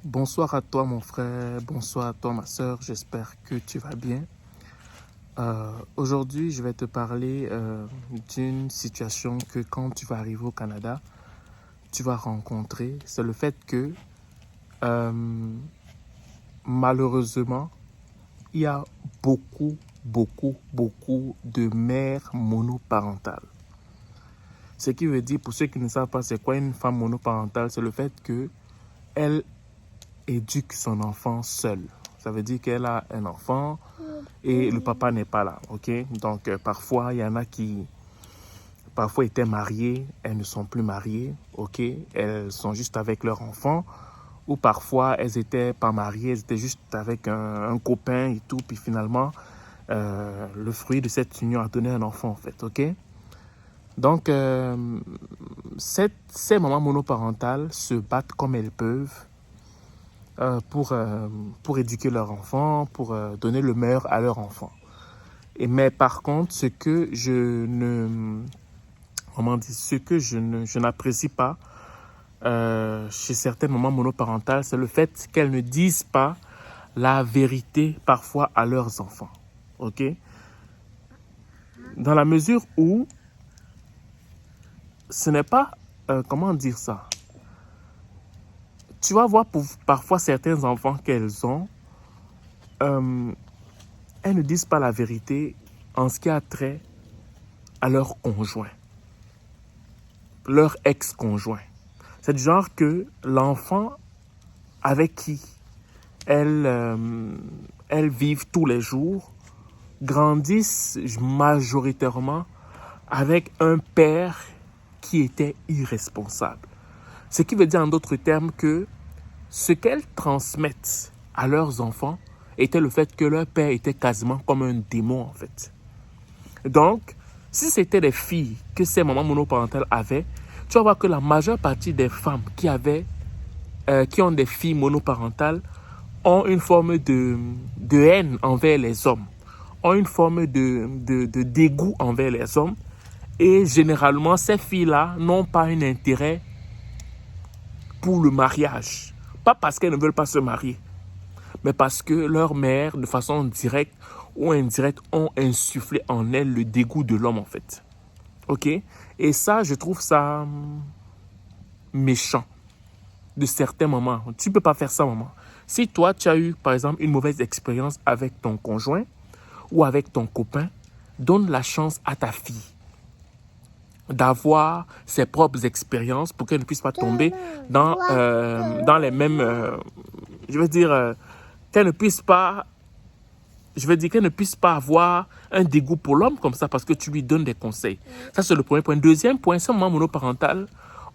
Bonsoir à toi mon frère, bonsoir à toi ma soeur, j'espère que tu vas bien. Aujourd'hui, je vais te parler d'une situation que quand tu vas arriver au Canada, tu vas rencontrer. C'est le fait que euh, malheureusement, il y a beaucoup de mères monoparentales. Ce qui veut dire, pour ceux qui ne savent pas c'est quoi une femme monoparentale, c'est le fait que elle éduque son enfant seule. Ça veut dire qu'elle a un enfant et le papa n'est pas là, ok? Donc, parfois, il y en a qui, parfois, étaient mariées, elles ne sont plus mariées, ok? Elles sont juste avec leur enfant. Ou parfois, elles n'étaient pas mariées, elles étaient juste avec un copain et tout. Puis finalement, le fruit de cette union a donné un enfant, en fait, ok? Donc, ces mamans monoparentales se battent comme elles peuvent pour éduquer leur enfant, pour donner le meilleur à leur enfant. Mais par contre, ce que je n'apprécie pas chez certaines mamans monoparentales, c'est le fait qu'elles ne disent pas la vérité parfois à leurs enfants. Ok? Dans la mesure où ce n'est pas, comment dire ça? Tu vas voir parfois certains enfants qu'elles ont, elles ne disent pas la vérité en ce qui a trait à leur conjoint, leur ex-conjoint. C'est du genre que l'enfant avec qui elles vivent tous les jours grandissent majoritairement avec un père qui était irresponsable. Ce qui veut dire en d'autres termes que ce qu'elles transmettent à leurs enfants était le fait que leur père était quasiment comme un démon en fait. Donc, si c'était des filles que ces mamans monoparentales avaient, tu vas voir que la majeure partie des femmes qui ont des filles monoparentales ont une forme de haine envers les hommes, ont une forme de dégoût envers les hommes. Et généralement, ces filles-là n'ont pas un intérêt pour le mariage. Pas parce qu'elles ne veulent pas se marier, mais parce que leur mère, de façon directe ou indirecte, ont insufflé en elles le dégoût de l'homme, en fait. OK? Et ça, je trouve ça méchant de certains moments. Tu ne peux pas faire ça, maman. Si toi, tu as eu, par exemple, une mauvaise expérience avec ton conjoint ou avec ton copain, donne la chance à ta fille d'avoir ses propres expériences pour qu'elle ne puisse pas tomber dans les mêmes... qu'elle ne puisse pas... qu'elle ne puisse pas avoir un dégoût pour l'homme comme ça parce que tu lui donnes des conseils. Ça, c'est le premier point. Deuxième point, ces mamans monoparentales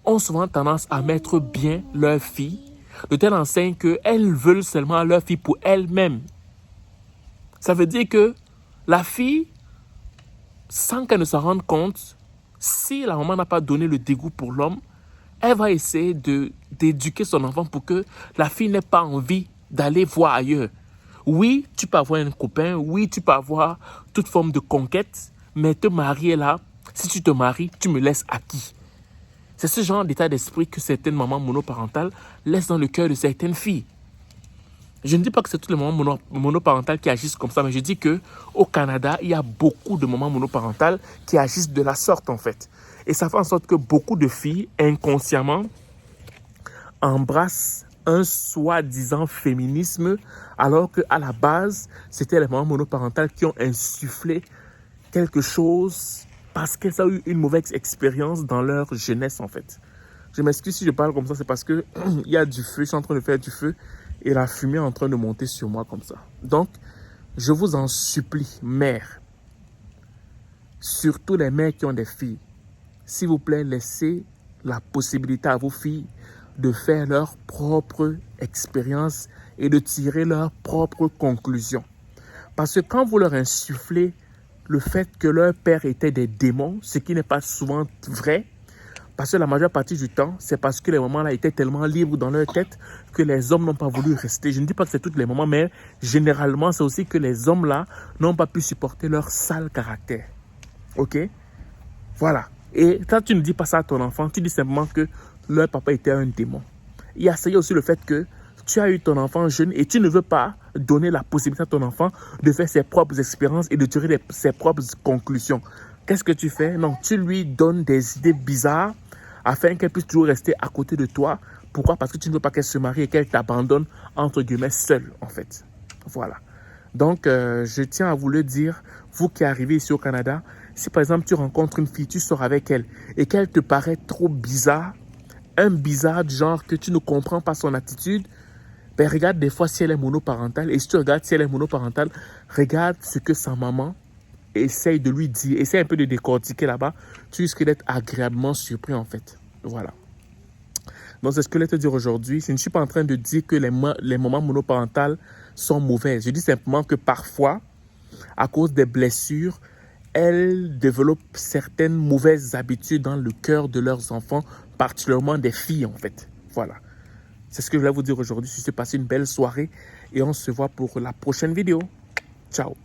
ont souvent tendance à mettre bien leur fille de telle enseigne qu'elles veulent seulement leur fille pour elles-mêmes. Ça veut dire que la fille, sans qu'elle ne s'en rende compte, si la maman n'a pas donné le dégoût pour l'homme, elle va essayer d'éduquer son enfant pour que la fille n'ait pas envie d'aller voir ailleurs. Oui, tu peux avoir un copain, oui, tu peux avoir toute forme de conquête, mais te marier là, si tu te maries, tu me laisses à qui? C'est ce genre d'état d'esprit que certaines mamans monoparentales laissent dans le cœur de certaines filles. Je ne dis pas que c'est toutes les mamans monoparentales qui agissent comme ça, mais je dis qu'au Canada, il y a beaucoup de mamans monoparentales qui agissent de la sorte en fait. Et ça fait en sorte que beaucoup de filles, inconsciemment, embrassent un soi-disant féminisme, alors qu'à la base, c'était les mamans monoparentales qui ont insufflé quelque chose parce qu'elles ont eu une mauvaise expérience dans leur jeunesse en fait. Je m'excuse si je parle comme ça, c'est parce que il y a du feu, je suis en train de faire du feu et la fumée est en train de monter sur moi comme ça. Donc, je vous en supplie, mères, surtout les mères qui ont des filles, s'il vous plaît, laissez la possibilité à vos filles de faire leur propre expérience et de tirer leurs propres conclusions. Parce que quand vous leur insufflez le fait que leur père était des démons, ce qui n'est pas souvent vrai, parce que la majeure partie du temps, c'est parce que les mamans-là étaient tellement libres dans leur tête que les hommes n'ont pas voulu rester. Je ne dis pas que c'est toutes les mamans, mais généralement, c'est aussi que les hommes-là n'ont pas pu supporter leur sale caractère. OK? Voilà. Et quand tu ne dis pas ça à ton enfant, tu dis simplement que leur papa était un démon. Il y a aussi le fait que tu as eu ton enfant jeune et tu ne veux pas donner la possibilité à ton enfant de faire ses propres expériences et de tirer ses propres conclusions. Qu'est-ce que tu fais? Non, tu lui donnes des idées bizarres afin qu'elle puisse toujours rester à côté de toi. Pourquoi? Parce que tu ne veux pas qu'elle se marie et qu'elle t'abandonne, entre guillemets, seule, en fait. Voilà. Donc, je tiens à vous le dire, vous qui arrivez ici au Canada, si par exemple tu rencontres une fille, tu sors avec elle et qu'elle te paraît trop bizarre, un bizarre du genre que tu ne comprends pas son attitude, ben regarde des fois si elle est monoparentale. Et si tu regardes si elle est monoparentale, regarde ce que sa maman essaye de lui dire. Essaye un peu de décortiquer là-bas. Tu risques d'être agréablement surpris en fait. Voilà. Donc c'est ce que je vais te dire aujourd'hui. Je ne suis pas en train de dire que les mamans monoparentales sont mauvaises. Je dis simplement que parfois, à cause des blessures, elles développent certaines mauvaises habitudes dans le cœur de leurs enfants, particulièrement des filles en fait. Voilà. C'est ce que je voulais vous dire aujourd'hui. Je suis passé une belle soirée et on se voit pour la prochaine vidéo. Ciao.